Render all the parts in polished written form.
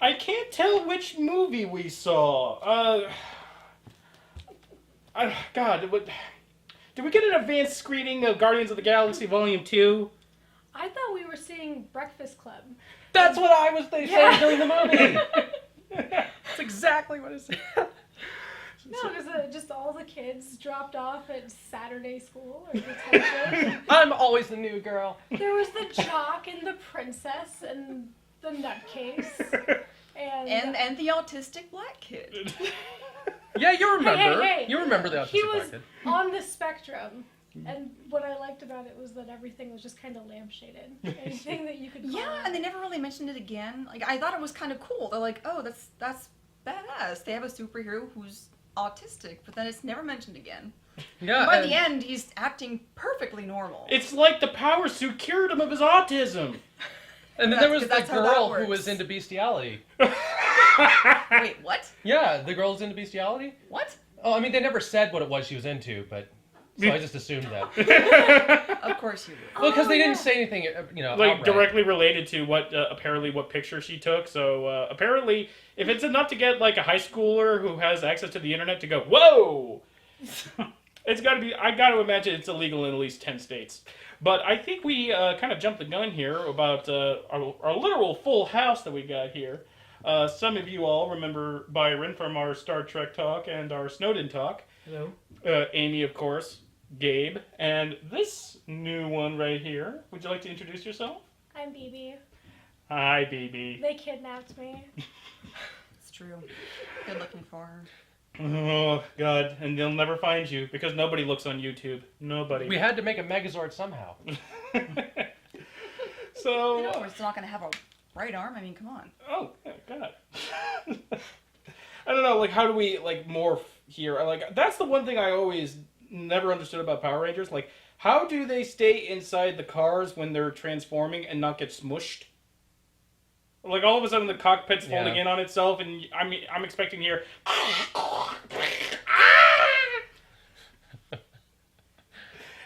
I can't tell which movie we saw. God, did we get an advanced screening of Guardians of the Galaxy Volume 2? I thought we were seeing Breakfast Club. That's what I was saying during the movie. That's exactly what I said. No, because just all the kids dropped off at Saturday school or detention. I'm always the new girl. There was the jock and the princess and the nutcase. And the autistic black kid. Yeah, you remember. Hey. You remember the autistic He black was kid. on the spectrum. And what I liked about it was that everything was just kind of lampshaded. Anything that you could call Yeah, it. and they never really mentioned it again. Like, I thought it was kind of cool. They're like, oh, that's badass. They have a superhero who's autistic, but then it's never mentioned again. Yeah. By the end, he's acting perfectly normal. It's like the power suit cured him of his autism. And then there was the that's how that girl who works. was into bestiality. Wait, what? Yeah, the girl's into bestiality. What? Oh, I mean, they never said what it was she was into, but so I just assumed that. Of course you would. Well, because they didn't yeah. say anything, Like outright. directly related to what apparently what picture she took. So apparently, if it's enough to get like a high schooler who has access to the internet to go, whoa, it's got to be. I got to imagine it's illegal in at least 10 states. But I think we kind of jumped the gun here about our literal full house that we got here. Some of you all remember Byron from our Star Trek talk and our Snowden talk. Hello. Amy, of course. Gabe. And this new one right here. Would you like to introduce yourself? I'm BB. Hi, BB. They kidnapped me. It's true. Good looking for her. Oh, God. And they'll never find you because nobody looks on YouTube. Nobody. We had to make a Megazord somehow. So... You know, we're still not going to have a right arm. I mean, come on. Oh, yeah, God. I don't know, like, how do we, like, morph here? Like, that's the one thing I always never understood about Power Rangers. Like, how do they stay inside the cars when they're transforming and not get smushed? Like, all of a sudden the cockpit's folding in on itself, and I'm expecting here...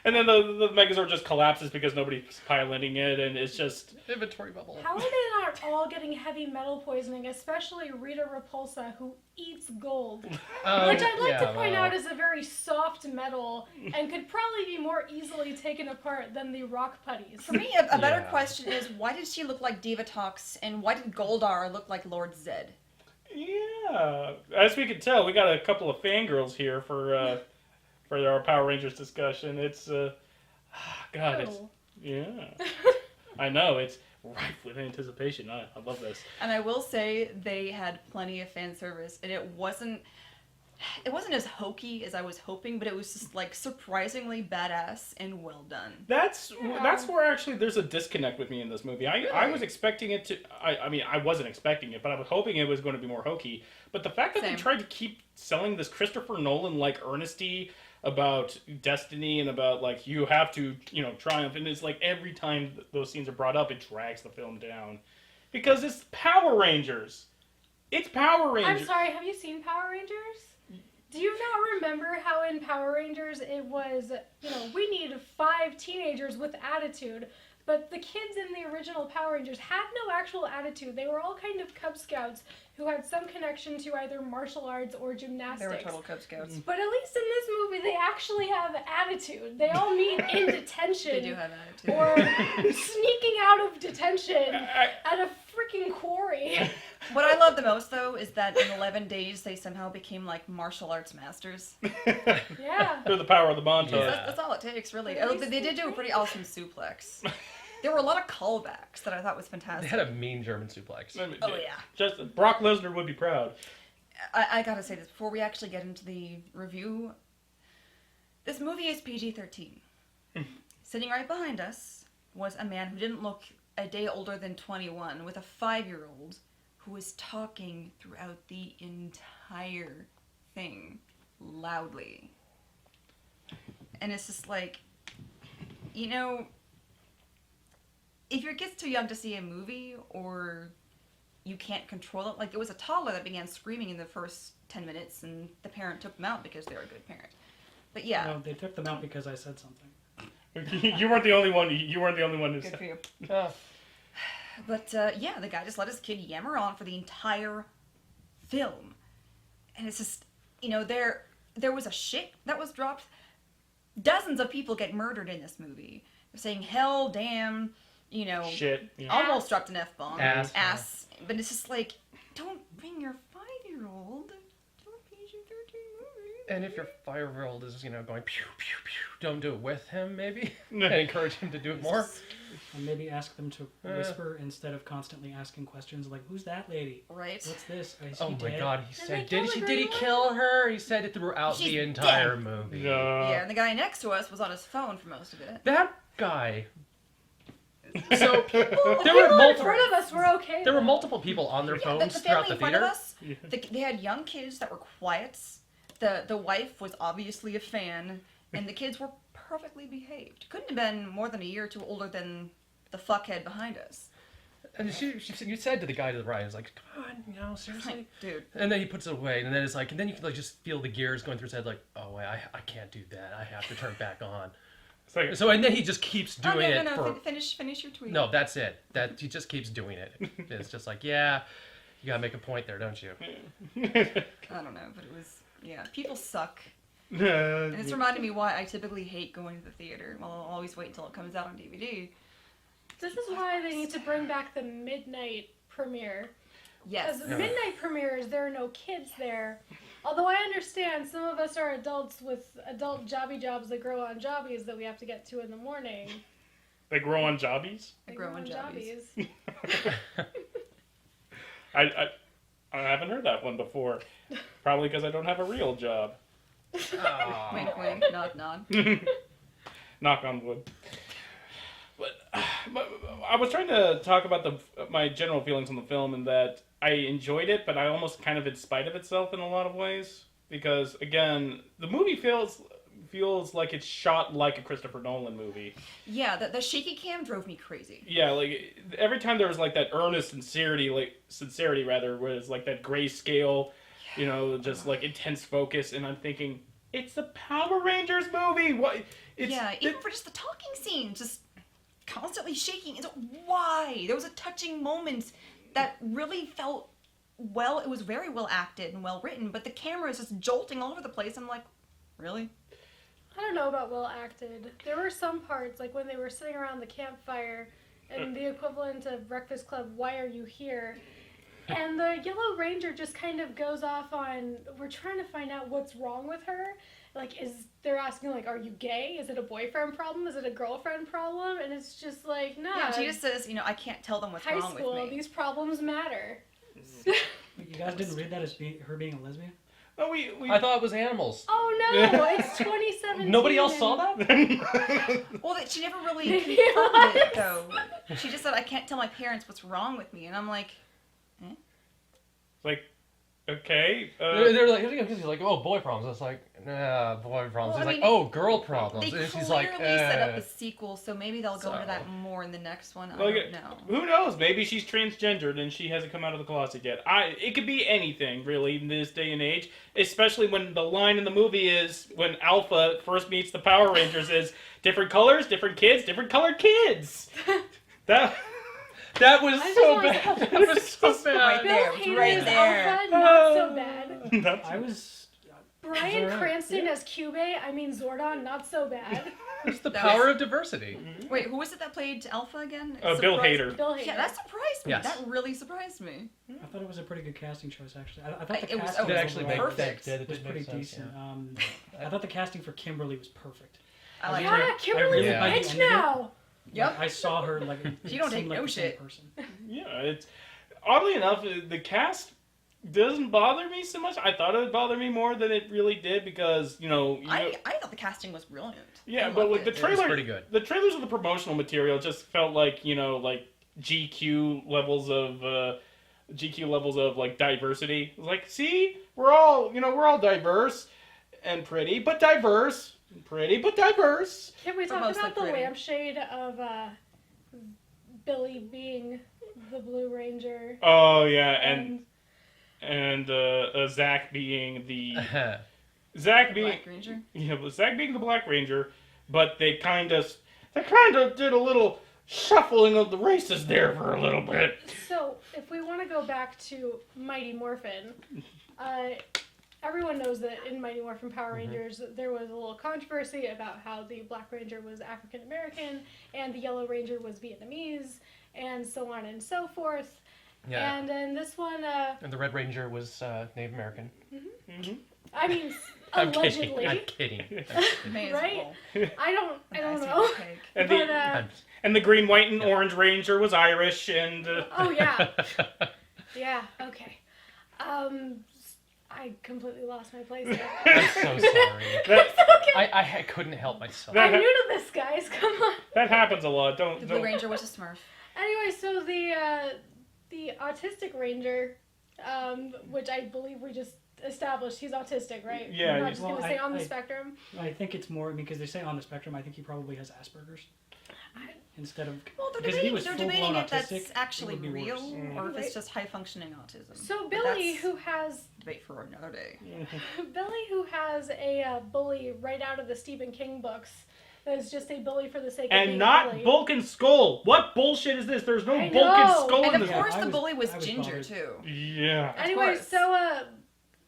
And then the Megazord just collapses because nobody's piloting it, and it's just... Inventory bubble. How are they not all getting heavy metal poisoning, especially Rita Repulsa, who eats gold? Which I'd like to point out is a very soft metal and could probably be more easily taken apart than the rock putties. For me, a better question is, why did she look like Divatox, and why did Goldar look like Lord Zed? Yeah. As we can tell, we got a couple of fangirls here for our Power Rangers discussion. It's, God, it's, yeah. I know, it's rife with anticipation. I love this. And I will say they had plenty of fan service, and it wasn't as hokey as I was hoping, but it was just like surprisingly badass and well done. That's where actually there's a disconnect with me in this movie. I was expecting it to. I mean, I wasn't expecting it, but I was hoping it was going to be more hokey. But the fact that they tried to keep selling this Christopher Nolan like earnesty about destiny and about like you have to triumph, and it's like every time those scenes are brought up, it drags the film down because it's Power Rangers. It's Power Rangers. I'm sorry, have you seen Power Rangers? Do you not remember how in Power Rangers it was, we need 5 teenagers with attitude, but the kids in the original Power Rangers had no actual attitude. They were all kind of Cub Scouts who had some connection to either martial arts or gymnastics. They were total Cub Scouts. But at least in this movie, they actually have attitude. They all meet in detention. They do have attitude. Or sneaking out of detention at a freaking quarry. What I love the most, though, is that in 11 days, they somehow became, like, martial arts masters. Yeah. They're the power of the montage. Yeah. That's all it takes, really. But at Oh, least they did do a pretty awesome suplex. There were a lot of callbacks that I thought was They fantastic. had a mean German suplex. Oh, yeah. Just Brock Lesnar would be proud. I gotta say this, before we actually get into the review, this movie is PG-13. Sitting right behind us was a man who didn't look a day older than 21 with a 5-year-old who was talking throughout the entire thing loudly. And it's just like, if your kid's too young to see a movie or you can't control it, like there was a toddler that began screaming in the first 10 minutes and the parent took them out because they were a good parent. But yeah. No, they took them out because I said something. You weren't the only one. You weren't the only one who Good said. for you. But yeah, the guy just let his kid yammer on for the entire film, and it's just, you know, there was a shit that was dropped. Dozens of people get murdered in this movie. They're saying hell, damn, you know, Shit. Yeah. almost dropped an F-bomb, Ass. but it's just like, don't bring your 5-year-old to a PG-13 movie. And if your 5-year-old is, you know, going pew pew pew, don't do it with him, maybe, and encourage him to do it more. Or maybe ask them to whisper instead of constantly asking questions like, "Who's that lady? Right. What's this? Is Oh he my dead?" God, he Did said, they did kill he her kill her? He said it throughout She's the entire dead. movie. Yeah, and the guy next to us was on his phone for most of it. That guy. So Well, there were People in multiple. front of us were okay. There were though. multiple people on their Yeah, phones the throughout family the in front of theater. us, they had young kids that were quiet. The wife was obviously a fan, and the kids were perfectly behaved. Couldn't have been more than a year or two older than the fuckhead behind us. And she said, you said to the guy to the right, "It's like, come on, you know, seriously." Like, dude. And then he puts it away, and then it's like, and then you can like just feel the gears going through his head, like, oh wait, I can't do that. I have to turn it back on. It's like, So and then he just keeps doing no, it for. finish your tweet. No, that's it. That he just keeps doing it. It's just like, yeah, you gotta make a point there, don't you? I don't know, but it was, yeah, people suck. And it's reminded me why I typically hate going to the theater. Well, I'll always wait until it comes out on DVD. This is why they need to bring back the midnight premiere. Yes. Because midnight premieres, there are no kids there. Although I understand some of us are adults with adult jobby jobs that grow on jobbies that we have to get to in the morning. They grow on jobbies? They grow on jobbies. I haven't heard that one before. Probably because I don't have a real job. Wink, wink, nod, nod. Knock on wood. But I was trying to talk about my general feelings on the film, and that I enjoyed it, but I almost kind of in spite of itself in a lot of ways. Because, again, the movie feels like it's shot like a Christopher Nolan movie. Yeah, the shaky cam drove me crazy. Yeah, like, every time there was, like, that earnest sincerity, where it's like that grayscale, you know, just, like, intense focus, and I'm thinking, it's the Power Rangers movie! What? Even for just the talking scenes, just constantly shaking. It's why? There was a touching moment that really felt well. It was very well acted and well written, but the camera is just jolting all over the place. I'm like, really? I don't know about well acted. There were some parts, like when they were sitting around the campfire and the equivalent of Breakfast Club, Why Are You Here? And the Yellow Ranger just kind of goes off on, we're trying to find out what's wrong with her. Like, they're asking, like, are you gay? Is it a boyfriend problem? Is it a girlfriend problem? And it's just like, nah. Yeah, she just says, you know, I can't tell them what's high wrong school, with me. these problems matter. You guys didn't read that as her being a lesbian? No, we I thought it was animals. Oh no, it's 2017. Nobody else saw that? Well, she never really Maybe confirmed it it, though. She just said, I can't tell my parents what's wrong with me. And I'm like, like, okay. They're like, he's like, oh, boy problems. It's like, nah, boy problems. Well, He's I like, mean, oh, girl problems. they And clearly she's like, set up a sequel, so maybe they'll go So- into that more in the next one. I Like, don't know. who knows? Maybe she's transgendered and she hasn't come out of the closet yet. It could be anything, really, in this day and age. Especially when the line in the movie is, when Alpha first meets the Power Rangers, is different colors, different kids, different colored kids. That was I so just bad. wanna- That was so Right bad. Bill there, Hader right as there. Alpha, not so bad. That's- I was... Brian Alright. Cranston as Cubey, Zordon, not so bad. it's the That power was- of diversity. Wait, who was it that played Alpha again? Bill Surprised- Hader. Bill Hader. Yeah, that surprised me. Yes. That really surprised me. I thought it was a pretty good casting choice, actually. I thought the It was- casting oh, That it actually was makes perfect. that was did pretty make sense, decent. yeah. I thought the casting for Kimberly was perfect. I like really- Yeah, her. Kimberly's really a like the bitch end of it. now. Yep. Like, I saw her like She don't it take seemed like no the same shit. person. Yeah, it's oddly enough, the cast doesn't bother me so much. I thought it would bother me more than it really did because I thought the casting was brilliant. yeah, I but loved like the it. It was trailer, pretty good. the trailers of the promotional material just felt like like GQ levels of like diversity. It was like, see, we're all diverse and pretty, but diverse. Pretty but diverse. Can we Or talk mostly about the pretty. lampshade of Billy being the Blue Ranger? Oh yeah, and Zach being the Zach being Black Ranger. Zach being the Black Ranger, but they kind of did a little shuffling of the races there for a little bit. So, if we want to go back to Mighty Morphin, everyone knows that in Mighty Morphin Power Rangers, there was a little controversy about how the Black Ranger was African American and the Yellow Ranger was Vietnamese, and so on and so forth. Yeah. And in this one, And the Red Ranger was Native American. I mean, I'm allegedly, kidding. May as right? well. I don't Icing know. on the cake. And But and the green, white, and orange ranger was Irish, and oh yeah, yeah, okay. I completely lost my place there. I'm so sorry. Okay. I couldn't help myself. That- I'm new to this, guys. Come on. that happens a lot. The Blue Ranger was a Smurf. Anyway, so the autistic ranger, which I believe we just established, he's autistic, right? Yeah, We're not he's- just gonna well, say on the I- spectrum. I think it's more because they say on the spectrum. I think he probably has Asperger's instead of. Well, Because he was they're full-blown debating if autistic, that's it actually would be real worse. or if Right. it's just high functioning autism. So But Billy, that's who has debate for another day. a bully right out of the Stephen King books, that is just a bully for the sake of being And a not bully. Bulk and Skull. What bullshit is this? There's no I Bulk and know. Skull And in of this. course, I the was- bully was I was ginger bothered. too. Yeah. Anyway, course. so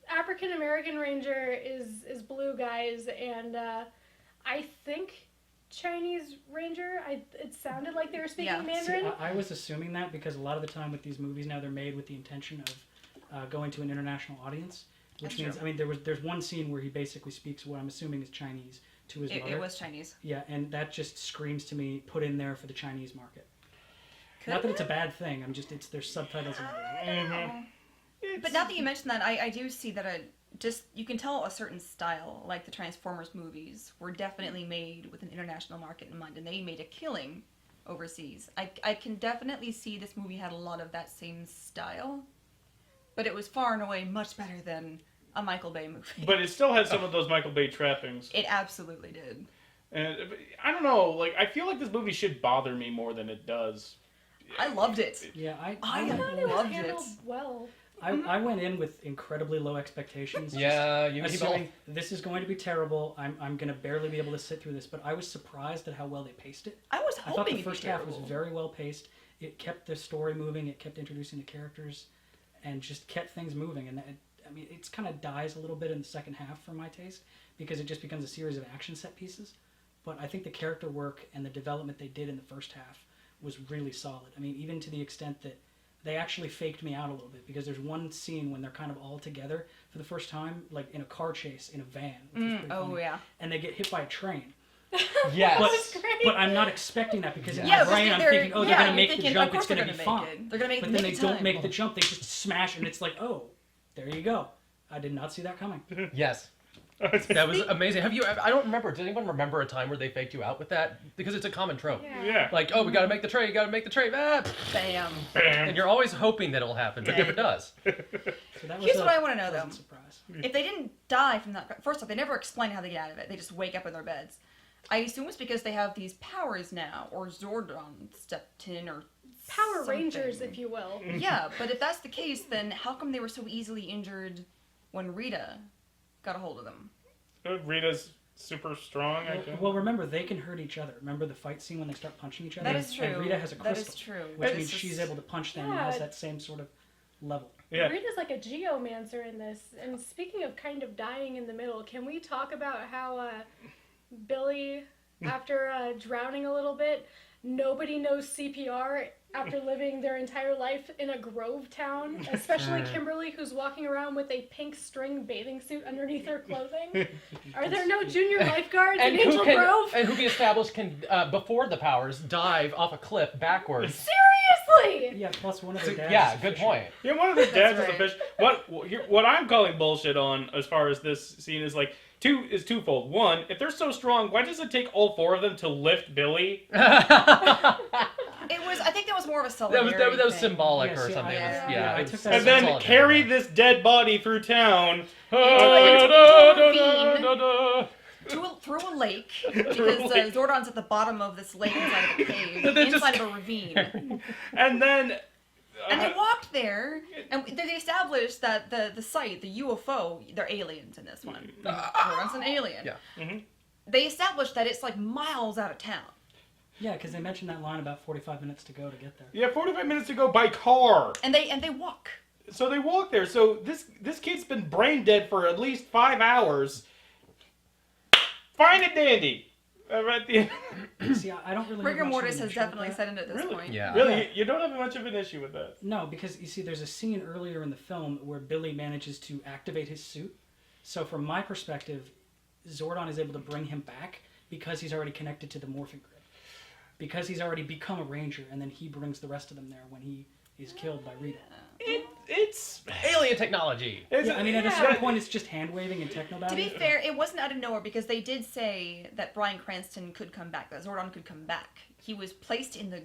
African American Ranger is blue, guys, and I think Chinese Ranger. It sounded like they were speaking Yeah. See, Mandarin. I was assuming that because a lot of the time with these movies now they're made with the intention of going to an international audience, which That's means true. I mean there's one scene where he basically speaks what I'm assuming is Chinese to his mother. It was Chinese. Yeah, and that just screams to me put in there for the Chinese market. Could Not that have it's a bad thing. I'm just there's subtitles in been. it. But now that you mention that, I do see that you can tell a certain style, like the Transformers movies, were definitely made with an international market in mind, and they made a killing overseas. I can definitely see this movie had a lot of that same style, but it was far and away much better than a Michael Bay movie. But it still had some of those Michael Bay trappings. It absolutely did. And I don't know, like I feel like this movie should bother me more than it does. I loved it. Yeah, I I thought it was loved handled it. well. I went in with incredibly low expectations. Yeah, you just people. assuming this is going to be terrible. I'm going to barely be able to sit through this, but I was surprised at how well they paced it. I was I hoping thought the it'd be first half was terrible. very well paced. It kept the story moving. It kept introducing the characters, and just kept things moving. And I mean, it's kind of dies a little bit in the second half for my taste because it just becomes a series of action set pieces. But I think the character work and the development they did in the first half was really solid. I mean, even to the extent that they actually faked me out a little bit because there's one scene when they're kind of all together for the first time, like in a car chase in a van. Which is pretty Oh funny, yeah. and they get hit by a train. Yes. was great. But I'm not expecting that because in Yeah, my because brain I'm they're- thinking, oh, they're yeah, going to you're make thinking, the of jump, it's course they're going to be gonna fun. make it. They're gonna make But then they make don't time. make the jump, they just smash, and it's like, oh, there you go. I did not see that coming. Yes. That was amazing. Have you? I don't remember. Does anyone remember a time where they faked you out with that? Because it's a common trope. Yeah. Like, oh, we gotta make the tray. Gotta make the tray. Ah, Bam. and you're always hoping that it'll happen, but Yeah. never does. So that was Here's a what I want to know, pleasant though. surprise. If they didn't die from that, first off, they never explain how they get out of it. They just wake up in their beds. I assume it's because they have these powers now, or Zordon stepped in, or Power something. Rangers, if you will. Yeah, but if that's the case, then how come they were so easily injured when Rita got a hold of them? Rita's super strong, I guess. Well, remember, they can hurt each other. Remember the fight scene when they start punching each other? That is true. And Rita has a That crystal, is true. which It's means just- she's able to punch them and Yeah. has that same sort of level. Yeah. Rita's like a geomancer in this. And speaking of kind of dying in the middle, can we talk about how Billy, after drowning a little bit, nobody knows CPR after living their entire life in a Grove town, especially Kimberly, who's walking around with a pink string bathing suit underneath her clothing. Are there no junior lifeguards in Angel Grove? And who can establish can before the powers dive off a cliff backwards? Seriously! Yeah, plus one of the dads Yeah, is a good fisherman. point. Yeah, one of the dads is a right. fish. What I'm calling bullshit on as far as this scene is like twofold. One, if they're so strong, why does it take all four of them to lift Billy? It was. I think that was more of a That solidarity was thing. symbolic Yeah, or see, something. I- yeah, I it was- took that And as then solidarity. carry this dead body through town. Through a lake, because lake. Zordon's at the bottom of this lake inside of a cave, They're just- inside of a ravine. And then And they walked there, and they established that the site, the UFO, they're aliens in this one. Zordon's an alien. Yeah. Mhm. They established that it's like miles out of town. Yeah, because they mentioned that line about 45 minutes to go to get there. Yeah, 45 minutes to go by car. And they walk. So they walk there. So this kid's been brain dead for at least 5 hours. Fine and dandy. At the end. See, I don't really. Rigor have much of mortis an has issue with definitely that. set in at this Really? point. Yeah. Really, Yeah. you don't have much of an issue with that. No, because you see, there's a scene earlier in the film where Billy manages to activate his suit. So from my perspective, Zordon is able to bring him back because he's already connected to the morphing grid. Because he's already become a ranger, and then he brings the rest of them there when he is killed by Rita. It's Alien technology. Yeah, I mean, at a certain point, it's just hand waving and techno To be battle. fair, it wasn't out of nowhere because they did say that Bryan Cranston could come back, that Zordon could come back. He was placed in the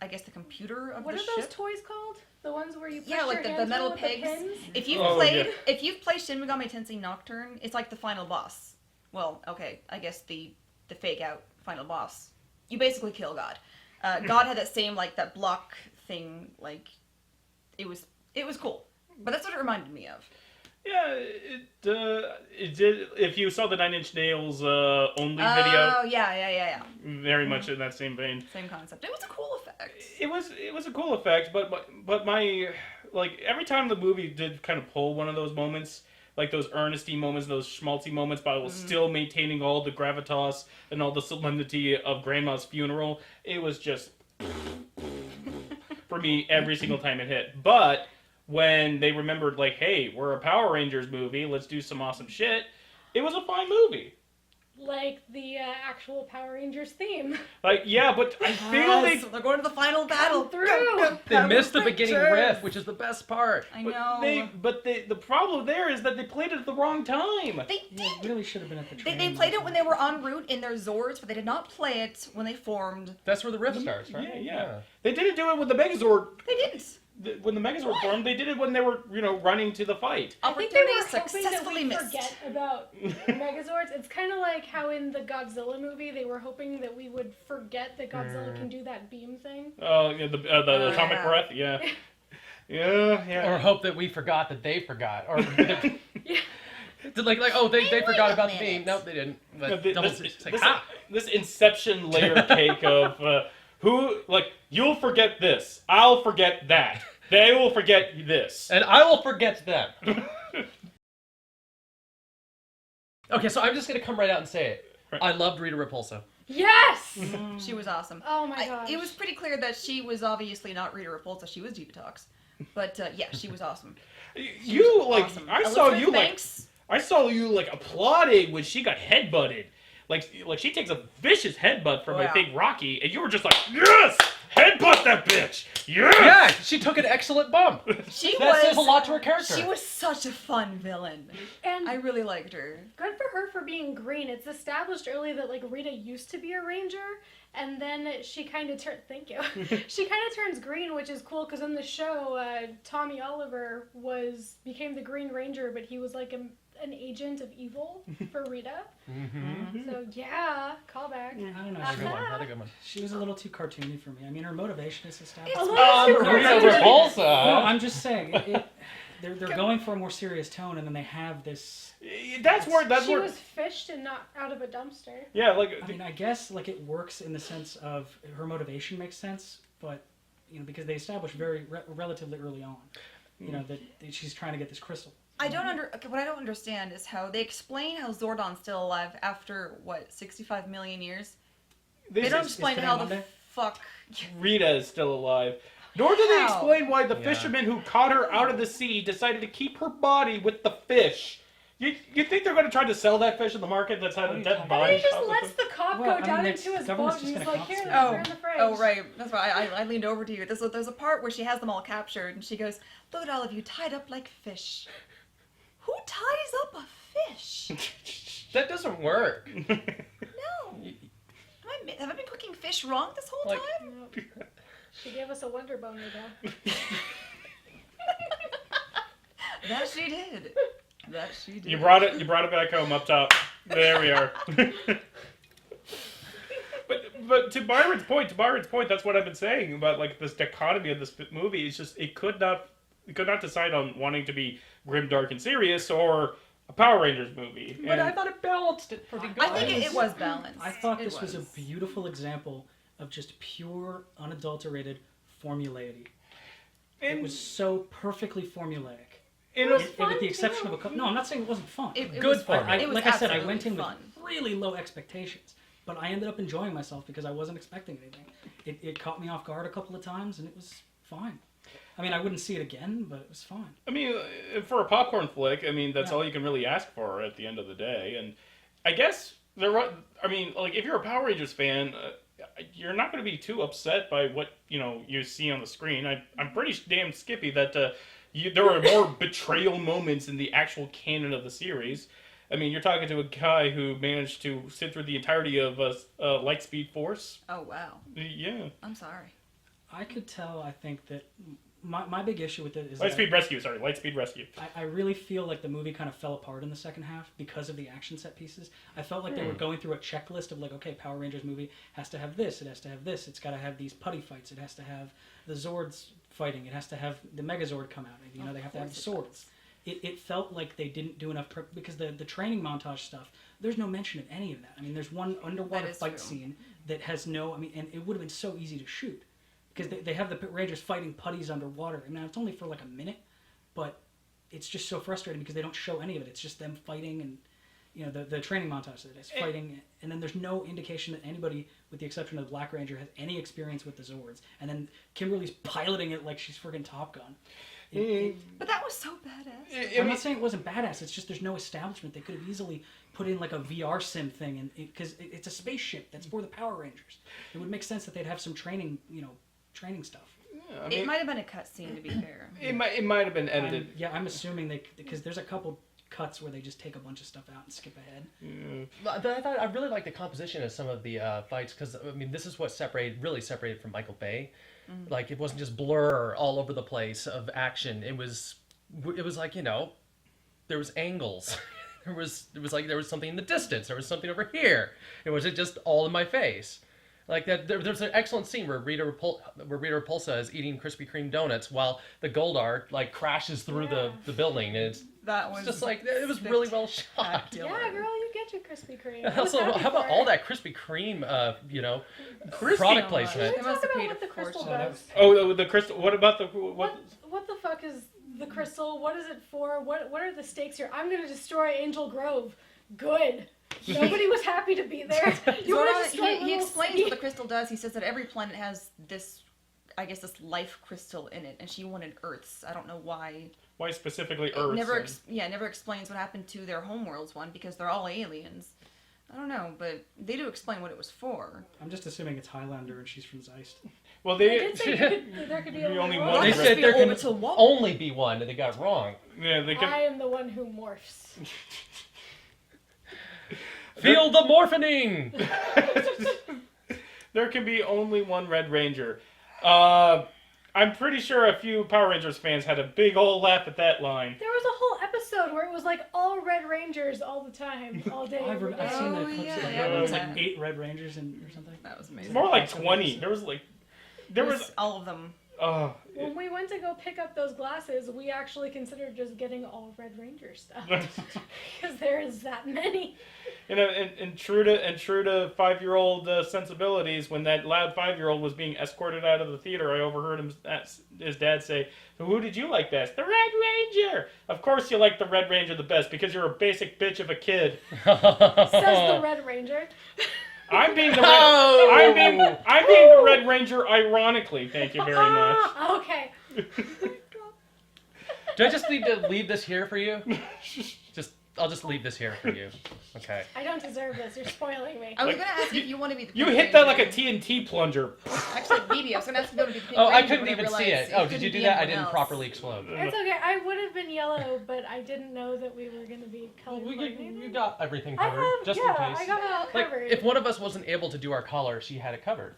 I guess the computer of What the are ship. those toys called? The ones where you push Yeah, like your the hands metal with pegs. The pins? If you've Oh, played, yeah. if you've played Shin Megami Tensei Nocturne, it's like the final boss. Well, okay, I guess the fake out final boss. You basically kill God. God had that same like that block thing. Like it was cool, but that's what it reminded me of. Yeah, it did. If you saw the Nine Inch Nails only video, Oh yeah. very much in that same vein. Same concept. It was a cool effect. It was a cool effect, but my like every time the movie did kind of pull one of those moments, like those earnesty moments, those schmaltzy moments, but it was still maintaining all the gravitas and all the solemnity of Grandma's funeral. It was just for me every single time it hit. But when they remembered, like, hey, we're a Power Rangers movie, let's do some awesome shit, it was a fine movie. Like the actual Power Rangers theme. Like, yeah, but I feel They're going to the final battle. through. They missed the beginning riff, which is the best part. I know. But the problem there is that they played it at the wrong time. They Yeah, it really should have been at the train. They played it when they were en route in their Zords, but they did not play it when they formed. That's where the riff starts, right? Yeah. They didn't do it with the Megazord. They didn't. When the Megazord formed, they did it when they were, running to the fight. I think they were Opportunity hoping that successfully we missed. forget about Megazords. It's kind of like how in the Godzilla movie they were hoping that we would forget that Godzilla can do that beam thing. Oh, yeah, the atomic yeah. breath, yeah. Yeah. Or hope that we forgot that they forgot. Or Yeah. like oh, they Wait forgot a about the minute. theme. Nope, they didn't. Yeah, But it's like, this Inception layer cake of you'll forget this, I'll forget that, they will forget this. and I will forget them. Okay, so I'm just gonna come right out and say it. Right. I loved Rita Repulsa. Yes! She was awesome. Oh my gosh. It was pretty clear that she was obviously not Rita Repulsa. She was Detox. But yeah, she was awesome. You like Awesome. I saw Elizabeth you Banks, I saw you applauding when she got headbutted. Like she takes a vicious headbutt from Oh, I yeah. think Rocky, and you were just like, yes, headbutt that bitch, yes. Yeah, she took an excellent bump. she That says a was. lot to her character. She was such a fun villain. And I really liked her. good for her for being green. It's established early that Rita used to be a ranger, and then she kind of thank you. She kind of turns green, which is cool because in the show, Tommy Oliver became the Green Ranger, but he was like an agent of evil for Rita. Mm-hmm. So yeah, callback. I don't know. That's a good one. That's a good one. She was a little too cartoony for me. I mean, her motivation is established. A little too Rita cartoony. Repulsa. No, I'm just saying. They're going for a more serious tone, and then they have this. That's where She was fished and not out of a dumpster. yeah, I mean, I guess it works in the sense of her motivation makes sense, but because they established very relatively early on, that she's trying to get this crystal. What I don't understand is how they explain how Zordon's still alive after 65 million years. They don't explain today how the Monday? fuck. Rita is still alive. Nor do they How? explain why the Yeah. fisherman who caught her out of the sea decided to keep her body with the fish. You think they're going to try to sell that fish in the market that's had a dead And body? then he just shot with lets it? the cop Well, I go mean, down it's- into his government's boat and just he's gonna like, here, confiscate they're in the fridge. Oh right, that's why I leaned over to you. There's a part where she has them all captured, and she goes, "Look at all of you tied up like fish. Who ties up a fish? That doesn't work. No. Have I been cooking fish wrong this whole Like- time? Nope. She gave us a wonder boner though. That she did. That she did. You brought it back home up top. There we are. But to Byron's point, that's what I've been saying about this dichotomy of this movie. It's just it could not decide on wanting to be grim, dark, and serious or a Power Rangers movie. But I thought it balanced it pretty good. I think it was balanced. I thought It this was a beautiful example of just pure, unadulterated formulaity. And It was so perfectly formulaic. in It was a, fun, With the exception too. of a couple... No, I'm not saying it wasn't fun. It Good was for fun. me. It was Like I said, I absolutely went in fun. with really low expectations. But I ended up enjoying myself because I wasn't expecting anything. It caught me off guard a couple of times, and it was fine. I mean, I wouldn't see it again, but it was fine. I mean, for a popcorn flick, I mean, that's Yeah. all you can really ask for at the end of the day. And I guess I mean, like if you're a Power Rangers fan, you're not going to be too upset by what you see on the screen. I'm pretty damn skippy that there were more betrayal moments in the actual canon of the series. I mean, you're talking to a guy who managed to sit through the entirety of Lightspeed Force. Oh wow. Yeah, I'm sorry. I could tell, I think, that my big issue with it is that Lightspeed Rescue. Sorry, Lightspeed Rescue. I really feel like the movie kind of fell apart in the second half because of the action set pieces. I felt like they were going through a checklist of like, okay, Power Rangers movie has to have this, it has to have this, it's got to have these putty fights, it has to have the Zords fighting, it has to have the Megazord come out, they have to have the swords. It felt like they didn't do enough because the training montage stuff, there's no mention of any of that. I mean, there's one underwater is fight true. scene that has no, and it would have been so easy to shoot. Because they have the Rangers fighting putties underwater. I mean, it's only for like a minute, but it's just so frustrating because they don't show any of it. It's just them fighting and, the training montage that is fighting. And then there's no indication that anybody, with the exception of the Black Ranger, has any experience with the Zords. And then Kimberly's piloting it like she's friggin' Top Gun. But that was so badass. I'm not saying it wasn't badass. It's just there's no establishment. They could have easily put in like a VR sim thing, and because it's a spaceship that's for the Power Rangers. It would make sense that they'd have some training, training stuff. I It might have been a cutscene, to be fair. It might have been edited. I'm assuming because there's a couple cuts where they just take a bunch of stuff out and skip ahead. But I really like the composition of some of the fights because I mean this is what really separated from Michael Bay. Like it wasn't just blur all over the place of action. It was like there was angles. there was something in the distance. There was something over here. It wasn't just all in my face. Like that, there's an excellent scene where Rita Repulsa is eating Krispy Kreme donuts while the Goldar like crashes through the building, and it's Just like it was really well shot. Yeah, girl, you get your Krispy Kreme. I was Also, happy how about for all it. that Krispy Kreme, product Can we placement? They must talk have about paid what the a crystal fortune. does? Oh, the crystal. What about the What the fuck is the crystal? What is it for? What are the stakes here? I'm gonna destroy Angel Grove. Good. Nobody was happy to be there. You want to destroy he Little explains City? what the crystal does. He says that every planet has this, I guess, this life crystal in it, and she wanted Earth's. I don't know why. Why specifically It Earth? never explains what happened to their homeworlds one because they're all aliens. I don't know, but they do explain what it was for. I'm just assuming it's Highlander and she's from Zeist. Well, They they did say there could be Only only one. one. They Must said be there can orbital wall. only be one, and they got it wrong. they I am the one who morphs. Feel the morphening. there can be only one Red Ranger. I'm pretty sure a few Power Rangers fans had a big old laugh at that line. There was a whole episode where it was like all Red Rangers all the time, all day. I've every day. seen the Oh, clips yeah, of yeah, it. It's yeah. like 8 Red Rangers or something. That was amazing. It's more like 20. There was all of them. When we went to go pick up those glasses, we actually considered just getting all Red Ranger stuff because there is that many. and true to 5-year-old sensibilities, when that loud 5-year-old was being escorted out of the theater, I overheard his dad say, "So who did you like best? The Red Ranger. Of course you like the Red Ranger the best because you're a basic bitch of a kid." Says the Red Ranger. I'm being the Red. Oh! I'm being the Red Ranger. Ironically, thank you very much. Okay. Do I just need to leave this here for you? I'll just leave this here for you. Okay. I don't deserve this. You're spoiling me. I was gonna ask if you want to be the. You Pink hit that like a Ranger. TNT plunger. Actually, BB, I was gonna ask if you want to be the Pink Oh, I Ranger, couldn't but even see realized it. Oh, did couldn't you do be that? I anyone didn't else. properly explode. It's okay. I would have been yellow, but I didn't know that we were going to be color We coordinated. got everything I covered, have, just yeah, in case. I got it all Like, covered. if one of us wasn't able to do our collar, she had it covered.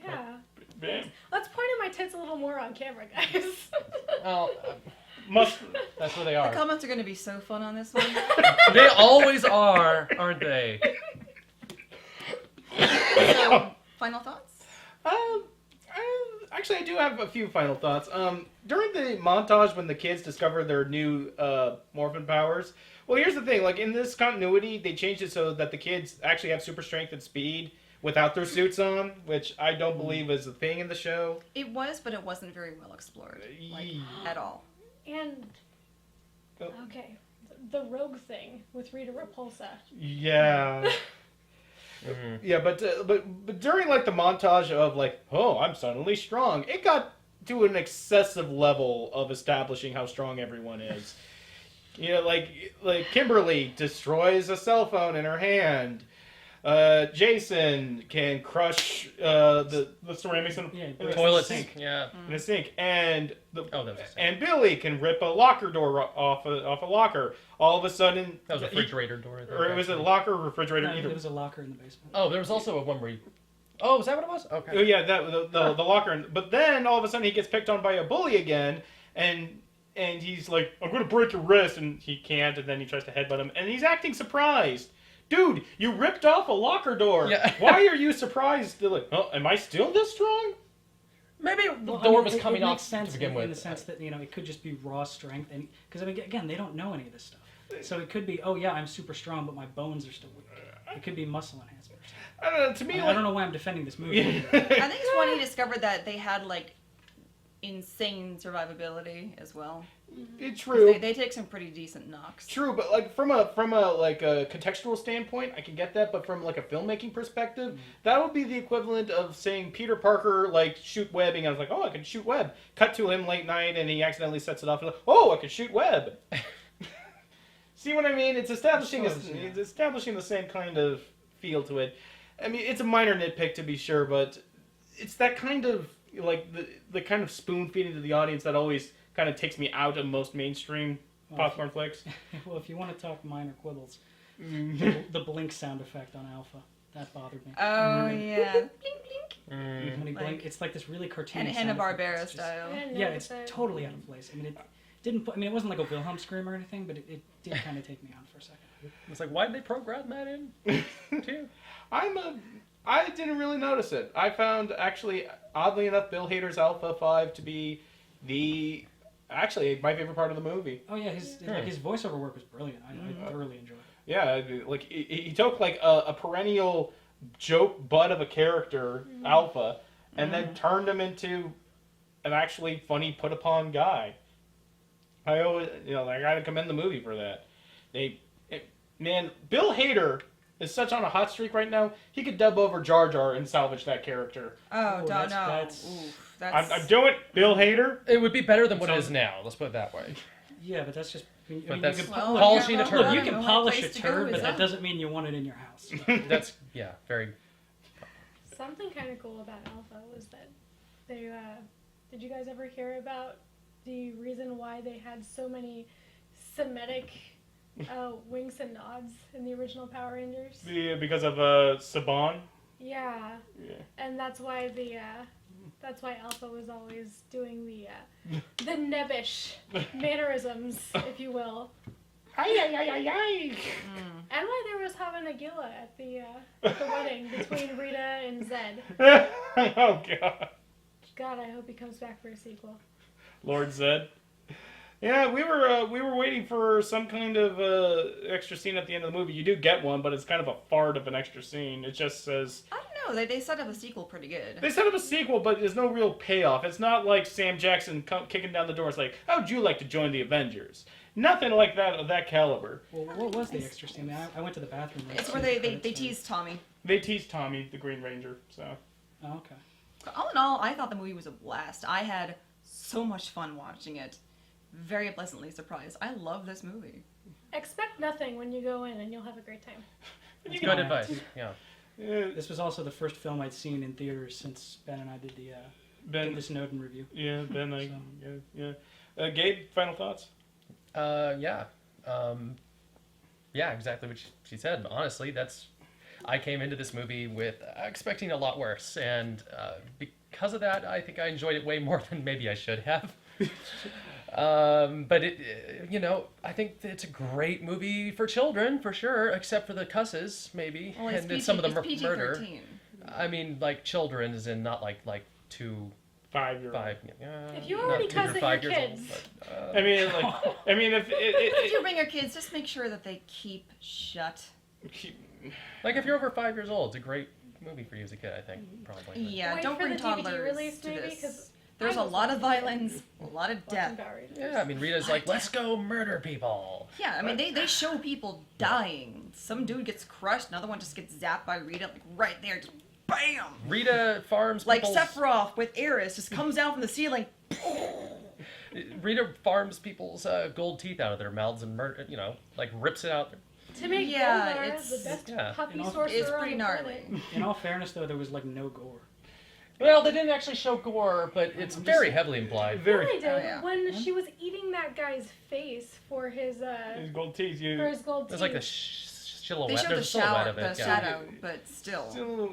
Yeah. Bam. Let's point at my tits a little more on camera, guys. Well, Must. that's where they The are. comments are gonna be so fun on this one. They always are, aren't they? So, final thoughts? Actually, I do have a few final thoughts. During the montage when the kids discover their new morphin powers, well, here's the thing. Like, in this continuity, they changed it so that the kids actually have super strength and speed, without their suits on, which I don't believe is a thing in the show. It was, but it wasn't very well explored, like, at all. And Oh. okay, the rogue thing with Rita Repulsa. Yeah. Yeah, but during like the montage of like, oh, I'm suddenly strong, it got to an excessive level of establishing how strong everyone is. You know, like Kimberly destroys a cell phone in her hand. Jason can crush the ceramics in the Toilet sink. sink. Yeah. In a sink, and That was a sink. and Billy can rip a locker door off a locker. All of a sudden, That was a refrigerator door. I think, or was it a actually. locker or refrigerator? No, Either. there was a locker in the basement. Oh, there was also a one where you... Oh, was that what it was? Okay. Oh yeah, the locker. But then all of a sudden he gets picked on by a bully again, and he's like, "I'm gonna break your wrist," and he can't, and then he tries to headbutt him, and he's acting surprised. Dude, you ripped off a locker door. Yeah. Why are you surprised? Like, oh, am I still this strong? Maybe the Well, door I mean, was it coming makes off sense to begin with. in the sense that it could just be raw strength, and because I mean, again, they don't know any of this stuff, so it could be, oh yeah, I'm super strong, but my bones are still weak. It could be muscle enhancement. I don't know. To me, I don't know why I'm defending this movie. I think it's when he discovered that they had, like, insane survivability as well. It's 'Cause true. They take some pretty decent knocks. True, but like from a like a contextual standpoint, I can get that. But from like a filmmaking perspective, that would be the equivalent of saying Peter Parker like shoot webbing. I was like, oh, I can shoot web. Cut to him late night, and he accidentally sets it off. And like, oh, I can shoot web. See what I mean? It's establishing it's establishing the same kind of feel to it. I mean, it's a minor nitpick to be sure, but it's that kind of like the kind of spoon feeding to the audience that always kind of takes me out of most mainstream popcorn flicks. Well, if you want to talk minor quibbles, the blink sound effect on Alpha, that bothered me. Oh, yeah. Blink, blink. When he Like- blink, it's like this really cartoony And sound effect. Hanna-Barbera It's just- style. Yeah, it's totally out of place. I mean, it didn't put, I mean, it wasn't like a Wilhelm scream or anything, but it did kind of take me out for a second. It's like, why did they program that in? Too? I didn't really notice it. I found actually, oddly enough, Bill Hader's Alpha 5 to be actually my favorite part of the movie. Oh yeah, his voiceover work was brilliant. I thoroughly enjoyed it. Yeah, like he took like a perennial joke butt of a character, Alpha, and then turned him into an actually funny put upon guy. I always, I gotta commend the movie for that. Man, Bill Hader is such on a hot streak right now. He could dub over Jar Jar and salvage that character. Oh, don't know. that's- Oof, that's... I'm doing it, Bill Hader. It would be better than what it is now. Let's put it that way. Yeah, but that's just. I mean, But that's you can, Well, polishing yeah, a well, turd. you the can only polish a place to go turd, is but that up. doesn't mean you want it in your house. That's, yeah, very... Something kind of cool about Alpha was that they. Did you guys ever hear about the reason why they had so many Semitic winks and nods in the original Power Rangers? Because of Saban. Yeah, Yeah. and that's why that's why Alpha was always doing the nebbish mannerisms, if you will. Ay. And why there was Hava Nagila at the wedding between Rita and Zed. Oh God, God, I hope he comes back for a sequel. Lord Zed. Yeah, we were waiting for some kind of extra scene at the end of the movie. You do get one, but it's kind of a fart of an extra scene. It just says I don't know. They set up a sequel pretty good. they set up a sequel, but there's no real payoff. It's not like Sam Jackson kicking down the door. It's like, how would you like to join the Avengers? Nothing like that of that caliber. Well, what was the extra scene? I went to the bathroom. It's where they tease Tommy. They teased Tommy, the Green Ranger. So Oh, okay. All in all, I thought the movie was a blast. I had so much fun watching it. Very pleasantly surprised. I love this movie. Expect nothing when you go in, and you'll have a great time. That's Good my advice, attitude. yeah. This was also the first film I'd seen in theaters since Ben and I did the Snowden review. Yeah, Ben. So. Yeah. Gabe, final thoughts? Yeah. Yeah, exactly what she said. Honestly, I came into this movie with expecting a lot worse, and because of that, I think I enjoyed it way more than maybe I should have. But I think it's a great movie for children, for sure, except for the cusses, maybe, Well, it's and some of the PG-13. murder. I mean, like children, as in not like 2, 5-year-old. 5. If you already not 2 or cuss at 5 your years kids. old, but, I mean, if If you bring your kids, just make sure that they keep shut. like if you're over 5 years old, it's a great movie for you as a kid, I think, probably. Yeah, Wait don't for bring the DVD toddlers release, to maybe, this. 'cause There's I a was lot of watching violence, a lot of watching death. Power Rangers. Yeah, I mean, Rita's like, let's go murder people. Yeah, I mean, they show people dying. Some dude gets crushed, another one just gets zapped by Rita, like right there, just BAM! Rita farms Like people's... Sephiroth with Eris just comes down from the ceiling. Rita farms people's gold teeth out of their mouths and, like rips it out. To make Yeah, Goldar it's- the best yeah. puppy You know, sorcerer It's on pretty the gnarly. planet. In all fairness, though, there was like no gore. Well, they didn't actually show gore, but it's I'm just- very heavily implied. Very. Yeah, they did. Oh, yeah. When she was eating that guy's face for his His gold teeth. You. gold teeth. There's like the silhouette. They showed There's the a silhouette shower, of it. the yeah. shadow, but still.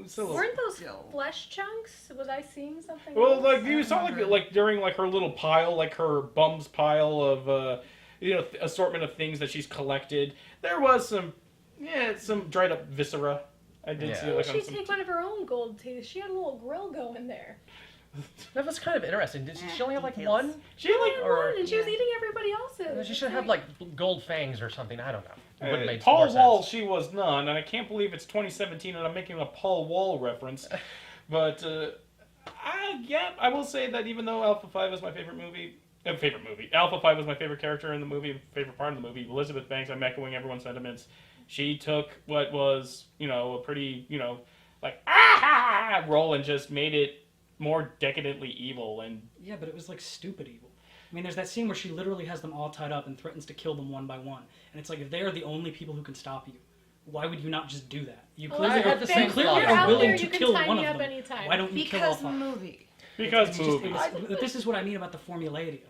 Still. Weren't those Still. flesh chunks? Was I seeing something? Well, else? like I you don't saw, remember. like during like her little pile, like her bum's pile of, assortment of things that she's collected. There was some dried up viscera. I did Yeah. see Why like would on she some. take one of her own gold teeth? She had a little grill going there. That was kind of interesting. Did she only have like Details. one? She like She had or- one, and she was yeah. eating everybody else's. She It's should have like gold fangs or something. I don't know. It would have made Paul more Wall. sense. She was none, and I can't believe it's 2017 and I'm making a Paul Wall reference. But I will say that even though Alpha 5 is my favorite movie. Alpha 5 was my favorite character in the movie, favorite part of the movie. Elizabeth Banks, I'm echoing everyone's sentiments. She took what was, a pretty, like, role and just made it more decadently evil. And Yeah, but it was like stupid evil. I mean, there's that scene where she literally has them all tied up and threatens to kill them one by one. And it's like, if they're the only people who can stop you, why would you not just do that? You Well, clearly, I had the same you clearly thought. You're are out willing there, to you can kill tie one me of up them. anytime. Why don't you kill all Because five? movie. because It's just- movie. but this is what I mean about the Formulaic.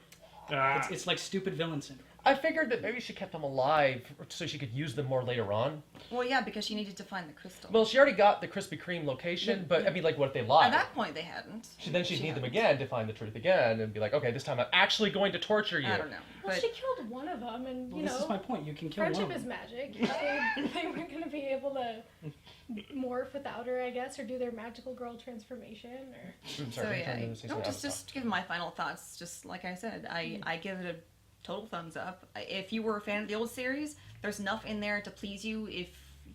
It's like stupid villain syndrome. I figured that maybe she kept them alive so she could use them more later on. Well, yeah, because she needed to find the crystal. Well, she already got the Krispy Kreme location, but I mean, like, what if they lied? At that point, they hadn't. Then she'd need them hadn't. again to find the truth again and be like, okay, this time I'm actually going to torture you. I don't know. Well, But she killed one of them, and Well, this is my point. You can kill friendship one. is magic. They weren't going to be able to morph without her, I guess, or do their magical girl transformation. Or I'm so sorry, I'm yeah, trying to say no, something just give my final thoughts. Just like I said, I give it a total thumbs up. If you were a fan of the old series, there's enough in there to please you. If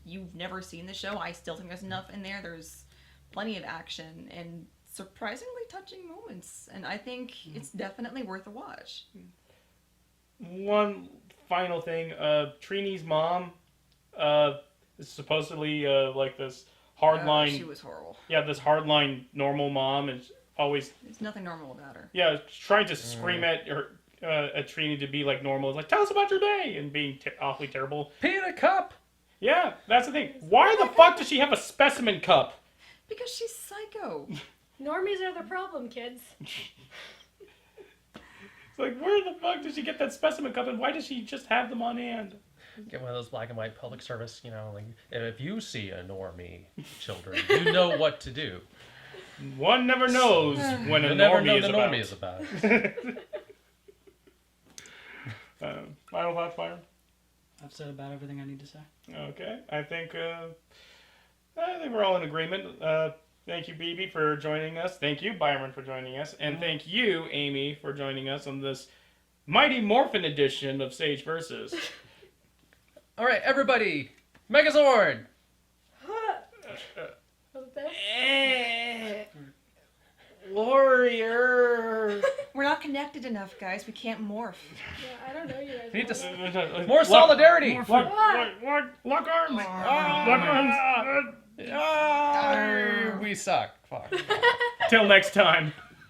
you've never seen the show, I still think there's enough in there. There's plenty of action and surprisingly touching moments, and I think it's definitely worth a watch. One final thing, Trini's mom, is supposedly like this She hardline, was horrible. this hardline normal mom, and always, There's nothing normal about her. trying to scream at her, at Trini to be like normal. It's like, tell us about your day, and being awfully terrible. Pee in a cup! Yeah, that's the thing. Why the fuck does she have a specimen cup? Because she's psycho. normies are the problem, kids. It's like, where the fuck did she get that specimen cup, and why does she just have them on hand? Get one of those black and white public service, like, if you see a normie, children, you know what to do. One never knows when a You'll never normie know is the about. normie is about. Final thoughts, Byron? I've said about everything I need to say. Okay, I think we're all in agreement. Thank you, BB, for joining us. Thank you, Byron, for joining us, and thank you, Amy, for joining us on this Mighty Morphin edition of Sage Versus. All right, everybody, Megazord! Was it this? Warrior. We're not connected enough, guys. We can't morph. Yeah, I don't know you guys. We need to well. more solidarity! Lock arms. Lock arms. We suck. Fuck. Till next time.